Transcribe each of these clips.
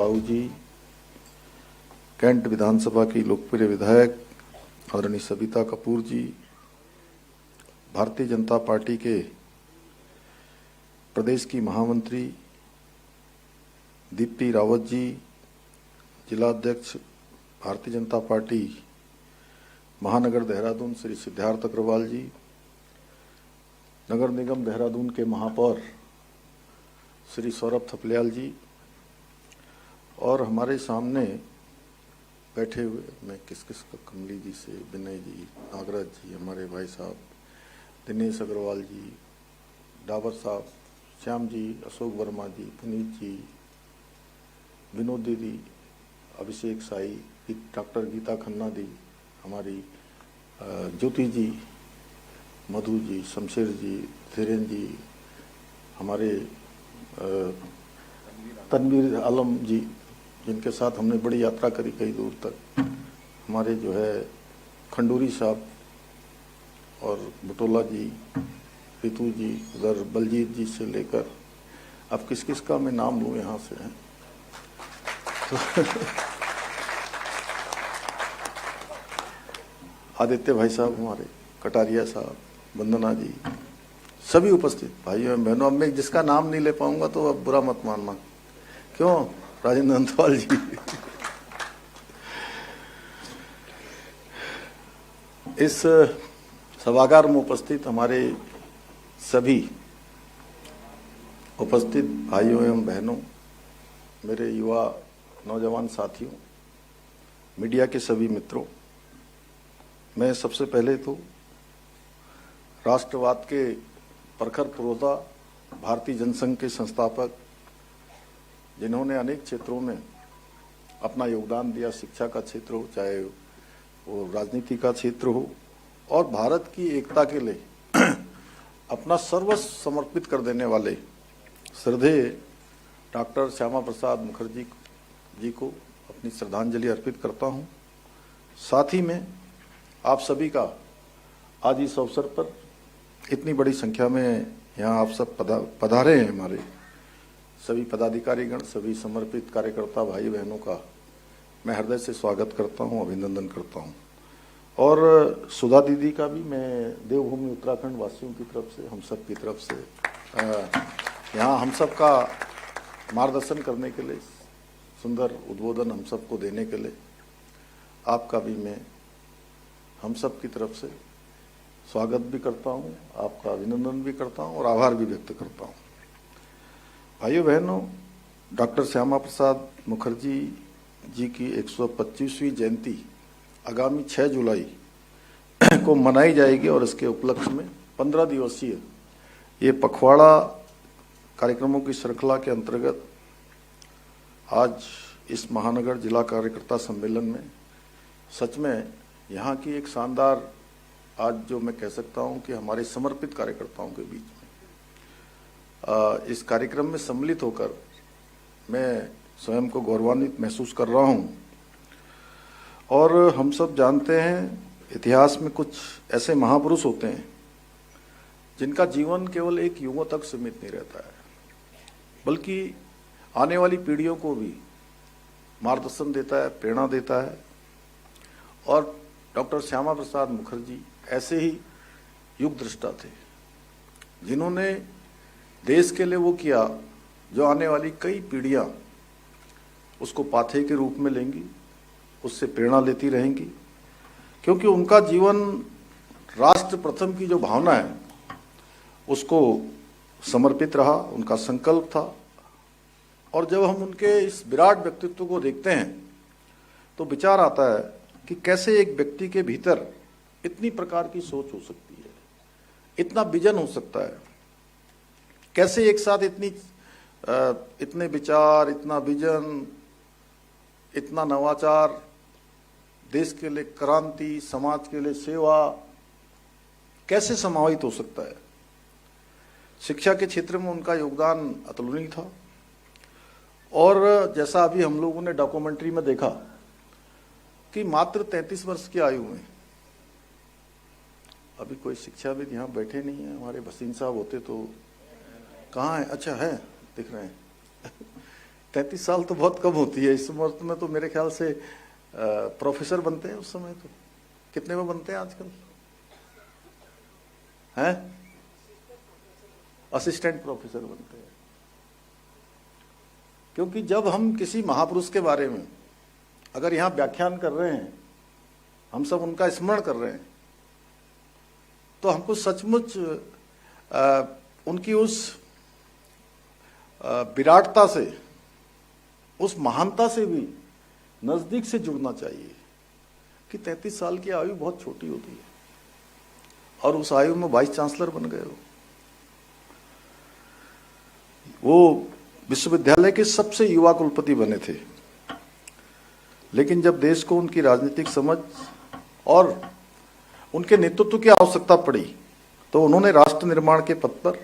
बाबू जी, cantt विधानसभा की लोकप्रिय विधायक आदरणीय सविता कपूर जी, भारतीय जनता पार्टी के प्रदेश की महामंत्री दीप्ति रावत जी, जिला अध्यक्ष भारतीय जनता पार्टी महानगर देहरादून श्री सिद्धार्थ अग्रवाल जी, नगर निगम देहरादून के महापौर श्री सौरभ थपलियाल जी, और हमारे सामने बैठे हुए मैं किस का कमली जी से विनय जी, नागराज जी, हमारे भाई साहब दिनेश अग्रवाल जी, डाबर साहब, श्याम जी, अशोक वर्मा जी, पुनीत जी, विनोद दीदी, अभिषेक साई, डॉक्टर गीता खन्ना दी, हमारी ज्योति जी, मधु जी, शमशेर जी, धीरेन जी, हमारे तनवीर आलम जी, जिनके साथ हमने बड़ी यात्रा करी कई दूर तक, हमारे जो है खंडूरी साहब और बुटोला जी, रितु जी, उधर बलजीत जी से लेकर अब किस किस का मैं नाम लूँ यहाँ से हैं आदित्य भाई साहब, हमारे कटारिया साहब, वंदना जी, सभी उपस्थित भाइयों एवं बहनों। अब मैं जिसका नाम नहीं ले पाऊंगा तो अब बुरा मत मानना। क्यों? राजेंद्र अंतवाल जी, इस सभागार में उपस्थित हमारे सभी उपस्थित भाइयों एवं बहनों, मेरे युवा नौजवान साथियों, मीडिया के सभी मित्रों, मैं सबसे पहले तो राष्ट्रवाद के प्रखर पुरोधा भारतीय जनसंघ के संस्थापक, जिन्होंने अनेक क्षेत्रों में अपना योगदान दिया, शिक्षा का क्षेत्र हो, चाहे वो राजनीति का क्षेत्र हो, और भारत की एकता के लिए अपना सर्वस्व समर्पित कर देने वाले श्रद्धेय डॉक्टर श्यामा प्रसाद मुखर्जी जी को अपनी श्रद्धांजलि अर्पित करता हूं। साथ ही में आप सभी का आज इस अवसर पर इतनी बड़ी संख्या में यहाँ आप सब पधारे हैं, हमारे सभी पदाधिकारीगण, सभी समर्पित कार्यकर्ता भाई बहनों का मैं हृदय से स्वागत करता हूं, अभिनंदन करता हूं। और सुधा दीदी का भी मैं देवभूमि उत्तराखंड वासियों की तरफ से, हम सब की तरफ से यहाँ हम सब का मार्गदर्शन करने के लिए, सुंदर उद्बोधन हम सबको देने के लिए आपका भी मैं हम सब की तरफ से स्वागत भी करता हूँ, आपका अभिनंदन भी करता हूँ और आभार भी व्यक्त करता हूँ। भाइयों बहनों, डॉक्टर श्यामा प्रसाद मुखर्जी जी की 125वीं जयंती आगामी 6 जुलाई को मनाई जाएगी और इसके उपलक्ष्य में 15 दिवसीय ये पखवाड़ा कार्यक्रमों की श्रृंखला के अंतर्गत आज इस महानगर जिला कार्यकर्ता सम्मेलन में सच में यहाँ की एक शानदार, आज जो मैं कह सकता हूँ कि हमारे समर्पित कार्यकर्ताओं के बीच में इस कार्यक्रम में सम्मिलित होकर मैं स्वयं को गौरवान्वित महसूस कर रहा हूँ। और हम सब जानते हैं इतिहास में कुछ ऐसे महापुरुष होते हैं जिनका जीवन केवल एक युगों तक सीमित नहीं रहता है, बल्कि आने वाली पीढ़ियों को भी मार्गदर्शन देता है, प्रेरणा देता है। और डॉक्टर श्यामा प्रसाद मुखर्जी ऐसे ही युग दृष्टा थे, जिन्होंने देश के लिए वो किया जो आने वाली कई पीढ़ियां उसको पाथेय के रूप में लेंगी, उससे प्रेरणा लेती रहेंगी, क्योंकि उनका जीवन राष्ट्र प्रथम की जो भावना है उसको समर्पित रहा, उनका संकल्प था। और जब हम उनके इस विराट व्यक्तित्व को देखते हैं तो विचार आता है कि कैसे एक व्यक्ति के भीतर इतनी प्रकार की सोच हो सकती है, इतना विजन हो सकता है, कैसे एक साथ इतने विचार, इतना विजन, इतना नवाचार, देश के लिए क्रांति, समाज के लिए सेवा कैसे समाहित हो सकता है। शिक्षा के क्षेत्र में उनका योगदान अतुलनीय था। और जैसा अभी हम लोगों ने डॉक्यूमेंट्री में देखा कि मात्र 33 वर्ष की आयु में, अभी कोई शिक्षाविद यहाँ बैठे नहीं है, हमारे भसीन साहब होते तो कहाँ है? अच्छा है, दिख रहे हैं 33 साल तो बहुत कम होती है। इस उम्र में तो मेरे ख्याल से प्रोफेसर बनते हैं। उस समय तो कितने में बनते हैं आजकल? हैं? असिस्टेंट प्रोफेसर बनते हैं। क्योंकि जब हम किसी महापुरुष के बारे में अगर यहाँ व्याख्यान कर रहे हैं, हम सब उनका स्मरण कर रहे हैं, तो हमको सचमुच उनकी उस विराटता से, उस महानता से भी नजदीक से जुड़ना चाहिए। कि 33 साल की आयु बहुत छोटी होती है और उस आयु में वाइस चांसलर बन गए हो। वो विश्वविद्यालय के सबसे युवा कुलपति बने थे, लेकिन जब देश को उनकी राजनीतिक समझ और उनके नेतृत्व की आवश्यकता पड़ी तो उन्होंने राष्ट्र निर्माण के पथ पर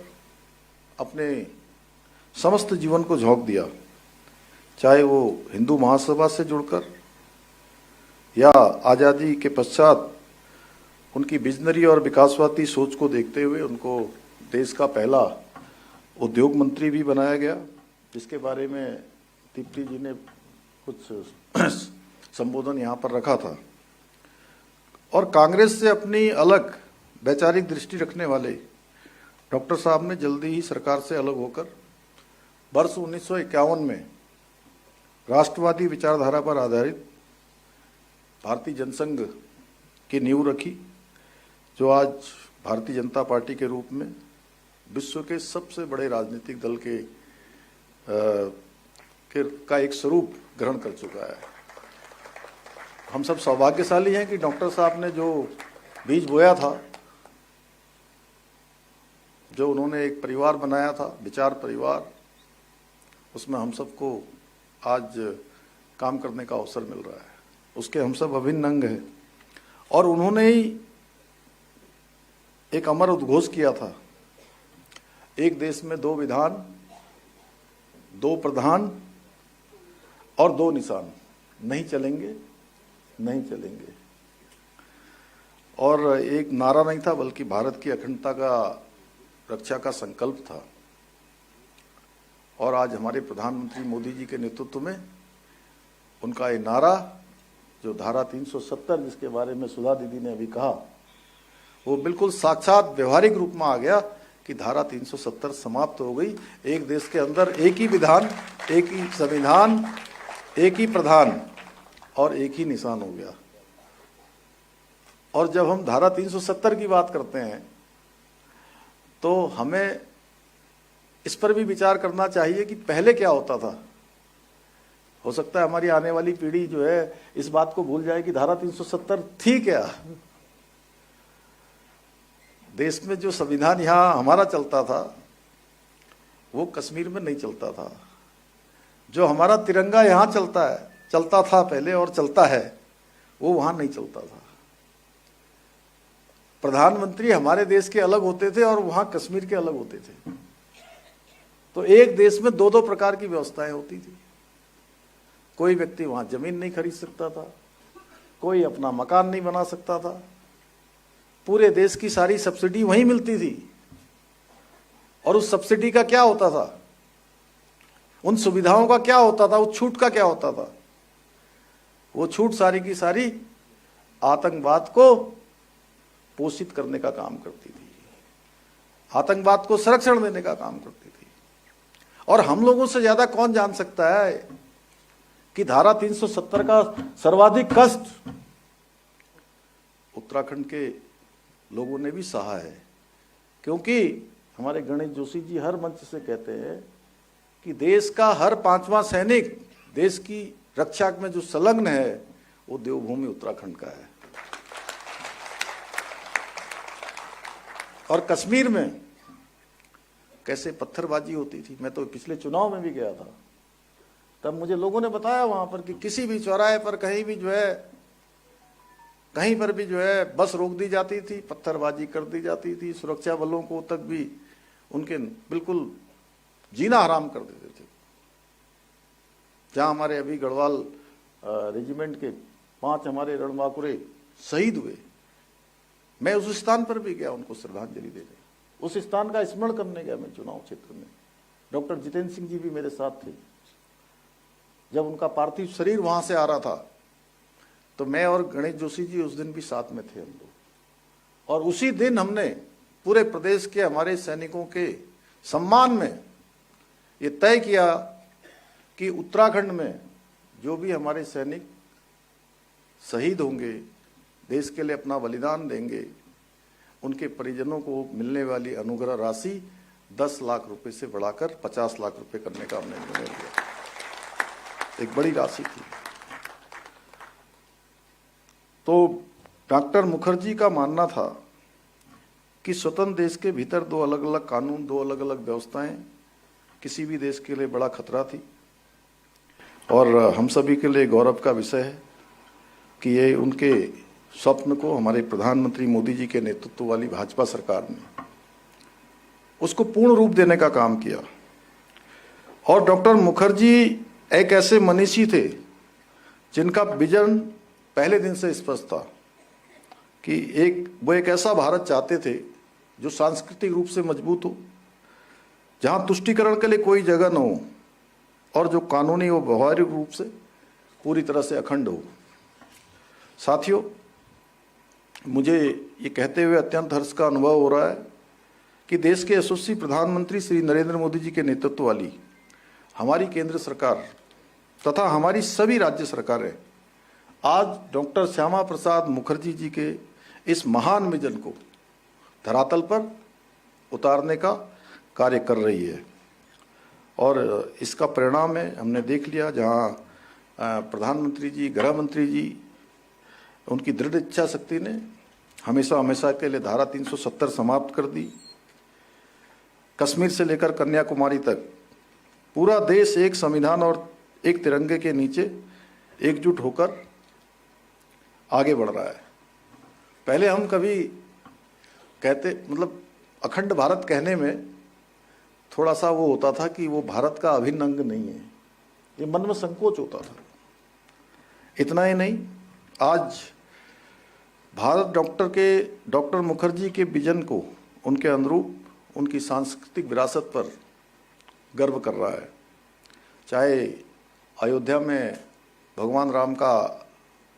अपने समस्त जीवन को झोंक दिया। चाहे वो हिंदू महासभा से जुड़कर या आज़ादी के पश्चात उनकी विजनरी और विकासवादी सोच को देखते हुए उनको देश का पहला उद्योग मंत्री भी बनाया गया, जिसके बारे में दीप्ति जी ने कुछ संबोधन यहाँ पर रखा था। और कांग्रेस से अपनी अलग वैचारिक दृष्टि रखने वाले डॉक्टर साहब ने जल्दी ही सरकार से अलग होकर वर्ष 1951 में राष्ट्रवादी विचारधारा पर आधारित भारतीय जनसंघ की नींव रखी, जो आज भारतीय जनता पार्टी के रूप में विश्व के सबसे बड़े राजनीतिक दल का एक स्वरूप ग्रहण कर चुका है। हम सब सौभाग्यशाली हैं कि डॉक्टर साहब ने जो बीज बोया था, जो उन्होंने एक परिवार बनाया था, विचार परिवार, उसमें हम सबको आज काम करने का अवसर मिल रहा है। उसके हम सब अभिन्न अंग हैं। और उन्होंने ही एक अमर उद्घोष किया था, एक देश में 2 विधान, 2 प्रधान और 2 निशान, नहीं चलेंगे, नहीं चलेंगे। और एक नारा नहीं था, बल्कि भारत की अखंडता का रक्षा का संकल्प था। और आज हमारे प्रधानमंत्री मोदी जी के नेतृत्व में उनका ये नारा, जो धारा 370 जिसके बारे में सुधा दीदी ने अभी कहा, वो बिल्कुल साक्षात व्यवहारिक रूप में आ गया कि धारा 370 समाप्त हो गई। एक देश के अंदर एक ही विधान, एक ही संविधान, एक ही प्रधान और एक ही निशान हो गया। और जब हम धारा 370 की बात करते हैं तो हमें इस पर भी विचार करना चाहिए कि पहले क्या होता था। हो सकता है हमारी आने वाली पीढ़ी जो है इस बात को भूल जाए कि धारा 370 थी क्या। देश में जो संविधान यहाँ हमारा चलता था वो कश्मीर में नहीं चलता था। जो हमारा तिरंगा यहाँ चलता था पहले और चलता है, वो वहां नहीं चलता था। प्रधानमंत्री हमारे देश के अलग होते थे और वहां कश्मीर के अलग होते थे। तो एक देश में 2-2 प्रकार की व्यवस्थाएं होती थी। कोई व्यक्ति वहां जमीन नहीं खरीद सकता था, कोई अपना मकान नहीं बना सकता था, पूरे देश की सारी सब्सिडी वहीं मिलती थी। और उस सब्सिडी का क्या होता था, उन सुविधाओं का क्या होता था, उस छूट का क्या होता था? वो छूट सारी की सारी आतंकवाद को पोषित करने का काम करती थी, आतंकवाद को संरक्षण देने का काम करती थी। और हम लोगों से ज्यादा कौन जान सकता है कि धारा 370 का सर्वाधिक कष्ट उत्तराखंड के लोगों ने भी सहा है। क्योंकि हमारे गणेश जोशी जी हर मंच से कहते हैं कि देश का हर 5वां सैनिक देश की रक्षा में जो संलग्न है वो देवभूमि उत्तराखंड का है। और कश्मीर में कैसे पत्थरबाजी होती थी। मैं तो पिछले चुनाव में भी गया था, तब मुझे लोगों ने बताया वहां पर कि किसी भी चौराहे पर कहीं पर भी जो है बस रोक दी जाती थी, पत्थरबाजी कर दी जाती थी, सुरक्षा बलों को तक भी उनके बिल्कुल जीना हराम कर देते थे। जहां हमारे अभी गढ़वाल रेजिमेंट के 5 हमारे रणबांकुरे शहीद हुए, मैं उस स्थान पर भी गया उनको श्रद्धांजलि देने। उस स्थान का स्मरण करने गया मैं चुनाव क्षेत्र में। डॉक्टर जितेंद्र सिंह जी भी मेरे साथ थे। जब उनका पार्थिव शरीर वहां से आ रहा था, तो मैं और गणेश जोशी जी उस दिन भी साथ में थे हम लोग। और उसी दिन हमने पूरे प्रदेश के हमारे सैनिकों के सम्मान में ये तय किया कि उत्तराखंड में जो भी हमारे सैनिक शहीद होंगे, देश के लिए अपना बलिदान देंगे, उनके परिजनों को मिलने वाली अनुग्रह राशि 10 लाख रुपए से बढ़ाकर 50 लाख रुपए करने का हमने निर्णय लिया। एक बड़ी राशि थी। तो डॉक्टर मुखर्जी का मानना था कि स्वतंत्र देश के भीतर दो अलग अलग कानून, दो अलग अलग व्यवस्थाएं किसी भी देश के लिए बड़ा खतरा थी। और हम सभी के लिए गौरव का विषय है कि ये उनके स्वप्न को हमारे प्रधानमंत्री मोदी जी के नेतृत्व वाली भाजपा सरकार ने उसको पूर्ण रूप देने का काम किया। और डॉक्टर मुखर्जी एक ऐसे मनीषी थे जिनका विजन पहले दिन से स्पष्ट था कि वो एक ऐसा भारत चाहते थे जो सांस्कृतिक रूप से मजबूत हो, जहां तुष्टीकरण के लिए कोई जगह न हो और जो कानूनी और व्यवहारिक रूप से पूरी तरह से अखंड हो। साथियों, मुझे ये कहते हुए अत्यंत हर्ष का अनुभव हो रहा है कि देश के यशस्वी प्रधानमंत्री श्री नरेंद्र मोदी जी के नेतृत्व वाली हमारी केंद्र सरकार तथा हमारी सभी राज्य सरकारें आज डॉक्टर श्यामा प्रसाद मुखर्जी जी के इस महान विजन को धरातल पर उतारने का कार्य कर रही है। और इसका परिणाम है, हमने देख लिया, जहां प्रधानमंत्री जी, गृह मंत्री जी, उनकी दृढ़ इच्छा शक्ति ने हमेशा हमेशा के लिए धारा 370 समाप्त कर दी। कश्मीर से लेकर कन्याकुमारी तक पूरा देश एक संविधान और एक तिरंगे के नीचे एकजुट होकर आगे बढ़ रहा है। पहले हम कभी कहते, मतलब अखंड भारत कहने में थोड़ा सा वो होता था कि वो भारत का अभिन्न अंग नहीं है, ये मन में संकोच होता था। इतना ही नहीं, आज भारत डॉक्टर मुखर्जी के विजन को, उनके अनुरूप उनकी सांस्कृतिक विरासत पर गर्व कर रहा है। चाहे अयोध्या में भगवान राम का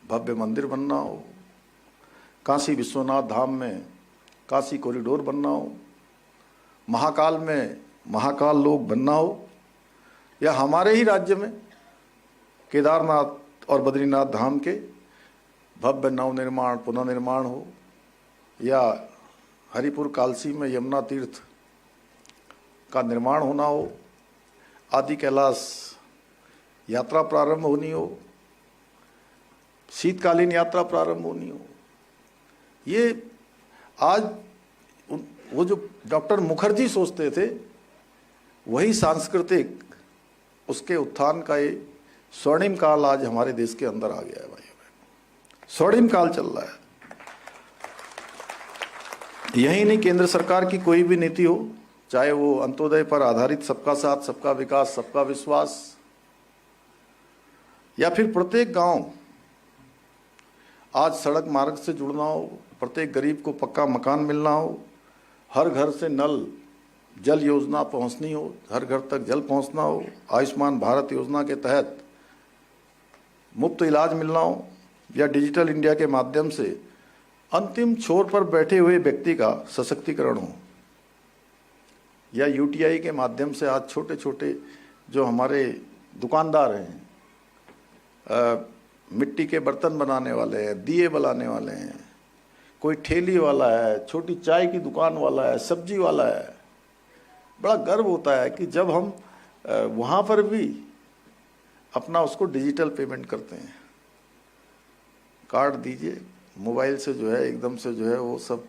भव्य मंदिर बनना हो, काशी विश्वनाथ धाम में काशी कॉरिडोर बनना हो, महाकाल में महाकाल लोक बनना हो, या हमारे ही राज्य में केदारनाथ और बद्रीनाथ धाम के भव्य नवनिर्माण, पुनर्निर्माण हो, या हरिपुर कालसी में यमुना तीर्थ का निर्माण होना हो, आदि कैलाश यात्रा प्रारंभ होनी हो, शीतकालीन यात्रा प्रारंभ होनी हो, ये आज वो जो डॉक्टर मुखर्जी सोचते थे वही सांस्कृतिक उसके उत्थान का ये स्वर्णिम काल आज हमारे देश के अंदर आ गया है। भाई स्वर्णिम काल चल रहा है। यही नहीं, केंद्र सरकार की कोई भी नीति हो, चाहे वो अंत्योदय पर आधारित सबका साथ सबका विकास सबका विश्वास, या फिर प्रत्येक गांव आज सड़क मार्ग से जुड़ना हो, प्रत्येक गरीब को पक्का मकान मिलना हो, हर घर से नल जल योजना पहुंचनी हो, हर घर तक जल पहुंचना हो, आयुष्मान भारत योजना के तहत मुफ्त इलाज मिलना हो, या डिजिटल इंडिया के माध्यम से अंतिम छोर पर बैठे हुए व्यक्ति का सशक्तिकरण हो, या यूटीआई के माध्यम से आज छोटे छोटे जो हमारे दुकानदार हैं, मिट्टी के बर्तन बनाने वाले हैं, दिए बनाने वाले हैं, कोई ठेली वाला है, छोटी चाय की दुकान वाला है, सब्जी वाला है, बड़ा गर्व होता है कि जब हम वहाँ पर भी अपना उसको डिजिटल पेमेंट करते हैं। कार्ड दीजिए, मोबाइल से जो है एकदम से जो है वो सब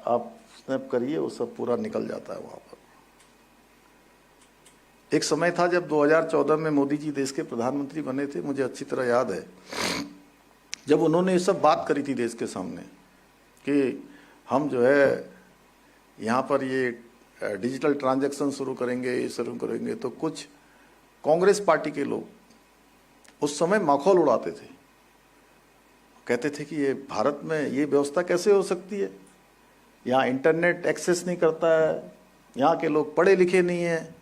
आप स्नैप करिए, वो सब पूरा निकल जाता है वहाँ पर। एक समय था जब 2014 में मोदी जी देश के प्रधानमंत्री बने थे, मुझे अच्छी तरह याद है, जब उन्होंने ये सब बात करी थी देश के सामने कि हम जो है यहाँ पर ये डिजिटल ट्रांजैक्शन शुरू करेंगे, ये शुरू करेंगे, तो कुछ कांग्रेस पार्टी के लोग उस समय मखौल उड़ाते थे, कहते थे कि ये भारत में ये व्यवस्था कैसे हो सकती है, यहाँ इंटरनेट एक्सेस नहीं करता है, यहाँ के लोग पढ़े लिखे नहीं हैं,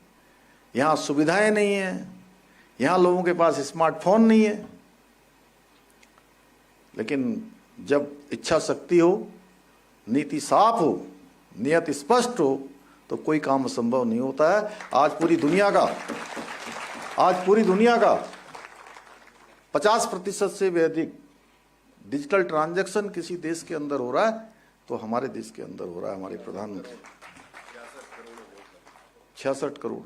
यहाँ सुविधाएं नहीं हैं, यहां लोगों के पास स्मार्टफोन नहीं है, लेकिन जब इच्छा शक्ति हो, नीति साफ हो, नियत स्पष्ट हो, तो कोई काम असंभव नहीं होता है। आज पूरी दुनिया का 50% से भी अधिक डिजिटल ट्रांजैक्शन किसी देश के अंदर हो रहा है, तो हमारे देश के अंदर हो रहा है। हमारे प्रधानमंत्री 66 करोड़।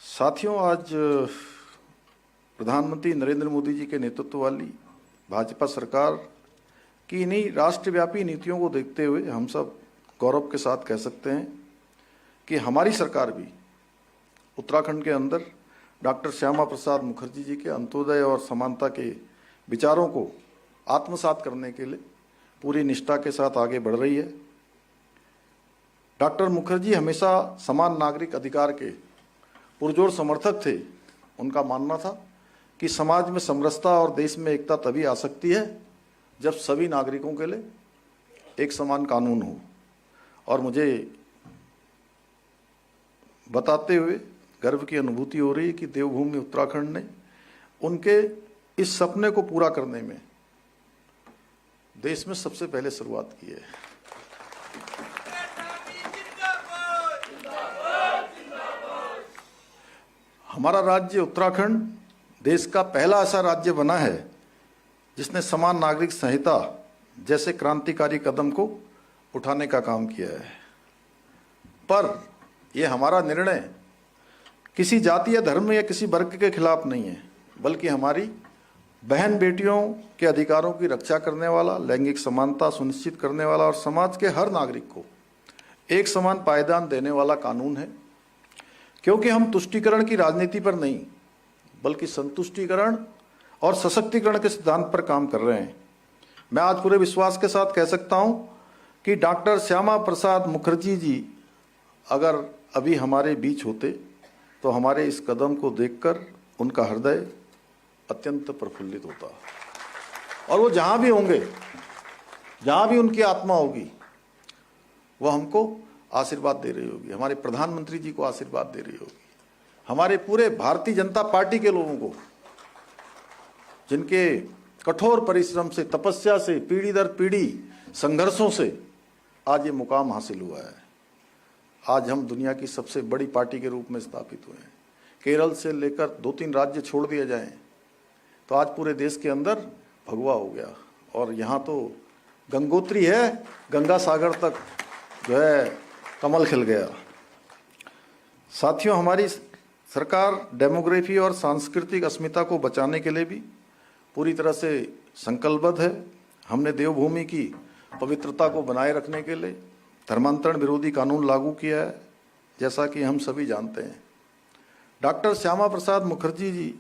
साथियों, आज प्रधानमंत्री नरेंद्र मोदी जी के नेतृत्व वाली भाजपा सरकार की इन्हीं राष्ट्रव्यापी नीतियों को देखते हुए हम सब गौरव के साथ कह सकते हैं कि हमारी सरकार भी उत्तराखंड के अंदर डॉक्टर श्यामा प्रसाद मुखर्जी जी के अंत्योदय और समानता के विचारों को आत्मसात करने के लिए पूरी निष्ठा के साथ आगे बढ़ रही है। डॉक्टर मुखर्जी हमेशा समान नागरिक अधिकार के पुरजोर समर्थक थे। उनका मानना था कि समाज में समरसता और देश में एकता तभी आ सकती है जब सभी नागरिकों के लिए एक समान कानून हो। और मुझे बताते हुए गर्व की अनुभूति हो रही है कि देवभूमि उत्तराखंड ने उनके इस सपने को पूरा करने में देश में सबसे पहले शुरुआत की है। हमारा राज्य उत्तराखंड देश का पहला ऐसा राज्य बना है जिसने समान नागरिक संहिता जैसे क्रांतिकारी कदम को उठाने का काम किया है। पर यह हमारा निर्णय किसी जाति या धर्म या किसी वर्ग के खिलाफ नहीं है, बल्कि हमारी बहन बेटियों के अधिकारों की रक्षा करने वाला, लैंगिक समानता सुनिश्चित करने वाला और समाज के हर नागरिक को एक समान पायदान देने वाला कानून है। क्योंकि हम तुष्टीकरण की राजनीति पर नहीं, बल्कि संतुष्टीकरण और सशक्तिकरण के सिद्धांत पर काम कर रहे हैं। मैं आज पूरे विश्वास के साथ कह सकता हूं कि डॉक्टर श्यामा प्रसाद मुखर्जी जी अगर अभी हमारे बीच होते तो हमारे इस कदम को देखकर उनका हृदय अत्यंत प्रफुल्लित होता। और वो जहां भी होंगे, जहां भी उनकी आत्मा होगी, वह हमको आशीर्वाद दे रही होगी, हमारे प्रधानमंत्री जी को आशीर्वाद दे रही होगी, हमारे पूरे भारतीय जनता पार्टी के लोगों को, जिनके कठोर परिश्रम से, तपस्या से, पीढ़ी दर पीढ़ी संघर्षों से आज ये मुकाम हासिल हुआ है। आज हम दुनिया की सबसे बड़ी पार्टी के रूप में स्थापित हुए हैं। केरल से लेकर 2-3 राज्य छोड़ दिए जाएं तो आज पूरे देश के अंदर भगवा हो गया। और यहाँ तो गंगोत्री है, गंगा सागर तक जो है कमल खिल गया। साथियों, हमारी सरकार डेमोग्राफी और सांस्कृतिक अस्मिता को बचाने के लिए भी पूरी तरह से संकल्पबद्ध है। हमने देवभूमि की पवित्रता को बनाए रखने के लिए धर्मांतरण विरोधी कानून लागू किया है। जैसा कि हम सभी जानते हैं, डॉक्टर श्यामा प्रसाद मुखर्जी जी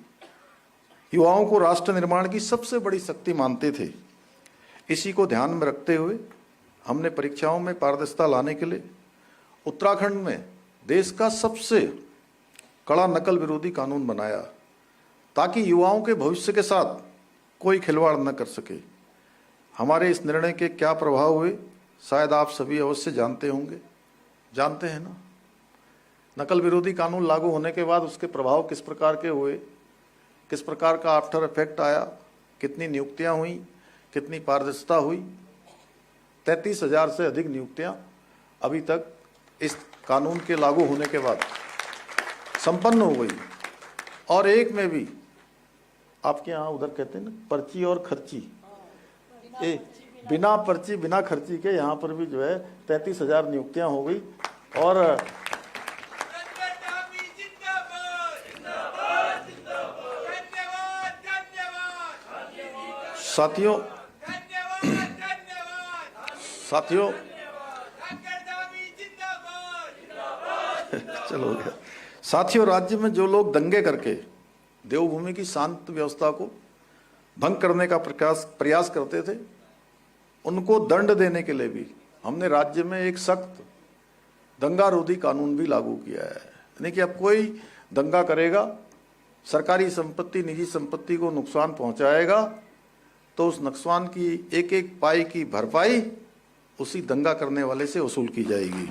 युवाओं को राष्ट्र निर्माण की सबसे बड़ी शक्ति मानते थे। इसी को ध्यान में रखते हुए हमने परीक्षाओं में पारदर्शिता लाने के लिए उत्तराखंड में देश का सबसे कड़ा नकल विरोधी कानून बनाया, ताकि युवाओं के भविष्य के साथ कोई खिलवाड़ न कर सके। हमारे इस निर्णय के क्या प्रभाव हुए शायद आप सभी अवश्य जानते होंगे, जानते हैं ना। नकल विरोधी कानून लागू होने के बाद उसके प्रभाव किस प्रकार के हुए, किस प्रकार का आफ्टर इफेक्ट आया, कितनी नियुक्तियां हुई, कितनी पारदर्शिता हुई। 33,000 से अधिक नियुक्तियां अभी तक इस कानून के लागू होने के बाद संपन्न हो गई। और एक में भी आपके यहाँ उधर कहते हैं ना, पर्ची और खर्ची, बिना पर्ची बिना खर्ची के यहाँ पर भी जो है 33,000 नियुक्तियां हो गई। और साथियों चलो गया। साथियों, राज्य में जो लोग दंगे करके देवभूमि की शांत व्यवस्था को भंग करने का प्रयास करते थे, उनको दंड देने के लिए भी हमने राज्य में एक सख्त दंगारोधी कानून भी लागू किया है। यानी कि अब कोई दंगा करेगा, सरकारी संपत्ति, निजी संपत्ति को नुकसान पहुंचाएगा, तो उस नुकसान की एक एक पाई की भरपाई उसी दंगा करने वाले से वसूल की जाएगी।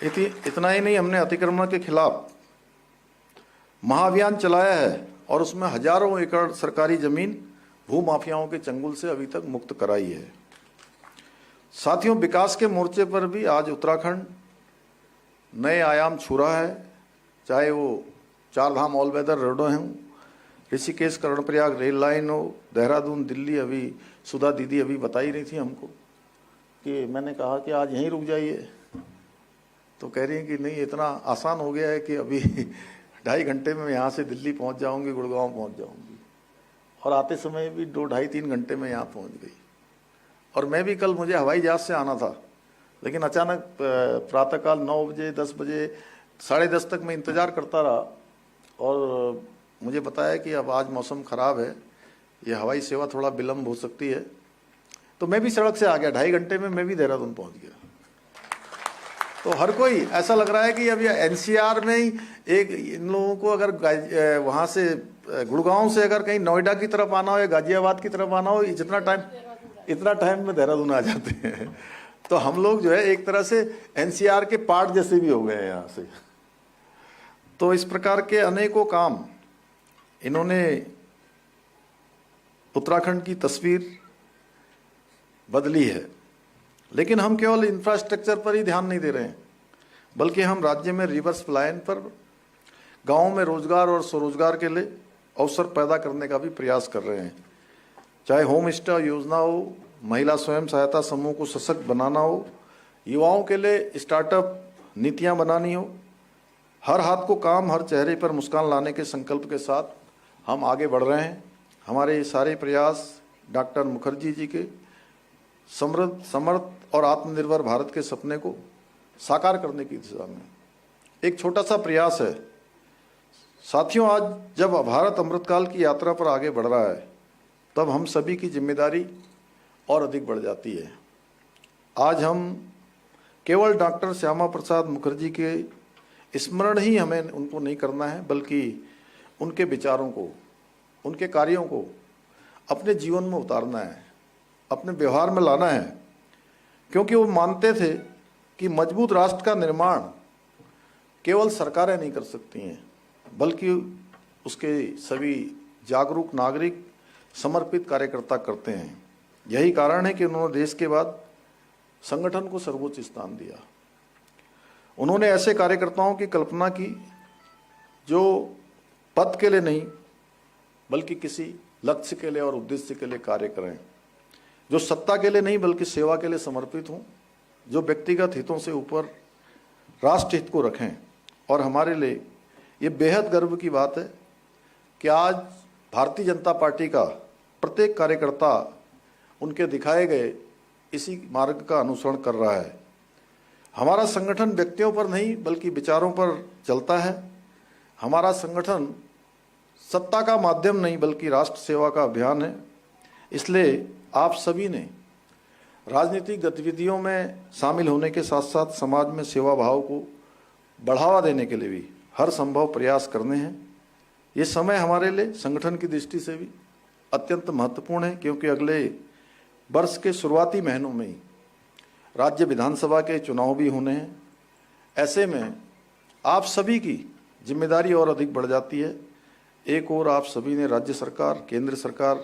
इतना ही नहीं, हमने अतिक्रमण के खिलाफ महाअभियान चलाया है और उसमें हजारों एकड़ सरकारी जमीन भूमाफियाओं के चंगुल से अभी तक मुक्त कराई है। साथियों, विकास के मोर्चे पर भी आज उत्तराखंड नए आयाम छू रहा है, चाहे वो चारधाम ऑल वेदर रोडें हों, ऋषिकेश कर्णप्रयाग रेल लाइन हो, देहरादून दिल्ली। अभी सुधा दीदी अभी बता ही रही थी हमको कि मैंने कहा कि आज यहीं रुक जाइए, तो कह रही हैं कि नहीं, इतना आसान हो गया है कि अभी 2.5 घंटे में यहाँ से दिल्ली पहुँच जाऊँगी, गुड़गांव पहुँच जाऊँगी। और आते समय भी 2 ढाई 3 घंटे में यहाँ पहुँच गई। और मैं भी कल, मुझे हवाई जहाज़ से आना था, लेकिन अचानक प्रातःकाल 9 बजे 10 बजे 10:30 तक मैं इंतज़ार करता रहा और मुझे बताया कि अब आज मौसम ख़राब है, ये हवाई सेवा थोड़ा विलम्ब हो सकती है। तो मैं भी सड़क से आ गया, 2.5 घंटे में मैं भी देहरादून पहुंच गया। तो हर कोई ऐसा लग रहा है कि अब एनसीआर में ही एक इन लोगों को अगर वहाँ से गुड़गांव से अगर कहीं नोएडा की तरफ आना हो या गाजियाबाद की तरफ आना हो, इतना टाइम में देहरादून आ जाते हैं। तो हम लोग जो है एक तरह से एनसीआर के पार्ट जैसे भी हो गए हैं यहाँ से। तो इस प्रकार के अनेकों काम इन्होंने उत्तराखंड की तस्वीर बदली है। लेकिन हम केवल इंफ्रास्ट्रक्चर पर ही ध्यान नहीं दे रहे हैं, बल्कि हम राज्य में रिवर्स पलायन पर, गांवों में रोजगार और स्वरोजगार के लिए अवसर पैदा करने का भी प्रयास कर रहे हैं। चाहे होम स्टे योजना हो, महिला स्वयं सहायता समूह को सशक्त बनाना हो, युवाओं के लिए स्टार्टअप नीतियां बनानी हो, हर हाथ को काम, हर चेहरे पर मुस्कान लाने के संकल्प के साथ हम आगे बढ़ रहे हैं। हमारे ये सारे प्रयास डॉक्टर मुखर्जी जी के समृद्ध, समर्थ और आत्मनिर्भर भारत के सपने को साकार करने की दिशा में एक छोटा सा प्रयास है। साथियों, आज जब भारत अमृतकाल की यात्रा पर आगे बढ़ रहा है, तब हम सभी की जिम्मेदारी और अधिक बढ़ जाती है। आज हम केवल डॉक्टर श्यामा प्रसाद मुखर्जी के स्मरण ही हमें उनको नहीं करना है, बल्कि उनके विचारों को, उनके कार्यों को अपने जीवन में उतारना है, अपने व्यवहार में लाना है। क्योंकि वो मानते थे कि मजबूत राष्ट्र का निर्माण केवल सरकारें नहीं कर सकती हैं, बल्कि उसके सभी जागरूक नागरिक, समर्पित कार्यकर्ता करते हैं। यही कारण है कि उन्होंने देश के बाद संगठन को सर्वोच्च स्थान दिया। उन्होंने ऐसे कार्यकर्ताओं की कल्पना की जो पद के लिए नहीं, बल्कि किसी लक्ष्य के लिए और उद्देश्य के लिए कार्य करें, जो सत्ता के लिए नहीं बल्कि सेवा के लिए समर्पित हों, जो व्यक्तिगत हितों से ऊपर राष्ट्र हित को रखें। और हमारे लिए ये बेहद गर्व की बात है कि आज भारतीय जनता पार्टी का प्रत्येक कार्यकर्ता उनके दिखाए गए इसी मार्ग का अनुसरण कर रहा है। हमारा संगठन व्यक्तियों पर नहीं बल्कि विचारों पर चलता है। हमारा संगठन सत्ता का माध्यम नहीं बल्कि राष्ट्र सेवा का अभियान है। इसलिए आप सभी ने राजनीतिक गतिविधियों में शामिल होने के साथ साथ समाज में सेवा भाव को बढ़ावा देने के लिए भी हर संभव प्रयास करने हैं। ये समय हमारे लिए संगठन की दृष्टि से भी अत्यंत महत्वपूर्ण है, क्योंकि अगले वर्ष के शुरुआती महीनों में ही राज्य विधानसभा के चुनाव भी होने हैं। ऐसे में आप सभी की जिम्मेदारी और अधिक बढ़ जाती है। एक और आप सभी ने राज्य सरकार, केंद्र सरकार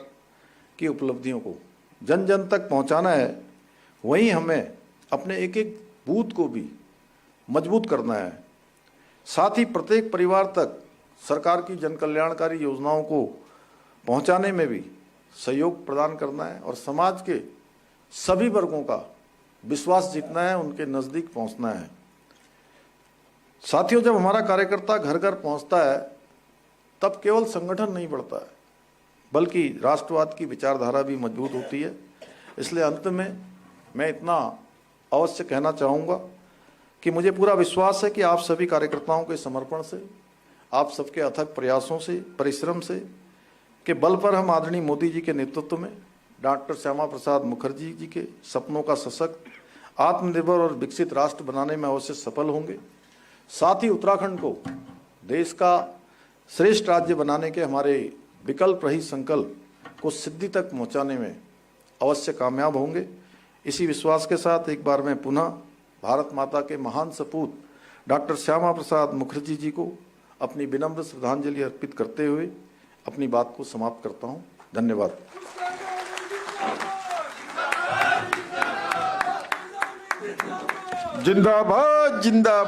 की उपलब्धियों को जन जन तक पहुंचाना है, वहीं हमें अपने एक एक बूथ को भी मजबूत करना है। साथ ही प्रत्येक परिवार तक सरकार की जन कल्याणकारी योजनाओं को पहुंचाने में भी सहयोग प्रदान करना है और समाज के सभी वर्गों का विश्वास जीतना है, उनके नज़दीक पहुंचना है। साथियों, जब हमारा कार्यकर्ता घर घर पहुंचता है तब केवल संगठन नहीं बढ़ता है बल्कि राष्ट्रवाद की विचारधारा भी मजबूत होती है। इसलिए अंत में मैं इतना अवश्य कहना चाहूँगा कि मुझे पूरा विश्वास है कि आप सभी कार्यकर्ताओं के समर्पण से, आप सबके अथक प्रयासों से, परिश्रम से के बल पर हम आदरणीय मोदी जी के नेतृत्व में डॉक्टर श्यामा प्रसाद मुखर्जी जी के सपनों का सशक्त, आत्मनिर्भर और विकसित राष्ट्र बनाने में अवश्य सफल होंगे। साथ ही उत्तराखंड को देश का श्रेष्ठ राज्य बनाने के हमारे विकल्प रहित संकल्प को सिद्धि तक पहुंचाने में अवश्य कामयाब होंगे। इसी विश्वास के साथ एक बार मैं पुनः भारत माता के महान सपूत डॉक्टर श्यामा प्रसाद मुखर्जी जी को अपनी विनम्र श्रद्धांजलि अर्पित करते हुए अपनी बात को समाप्त करता हूं। धन्यवाद। जिंदाबाद जिंदाबाद।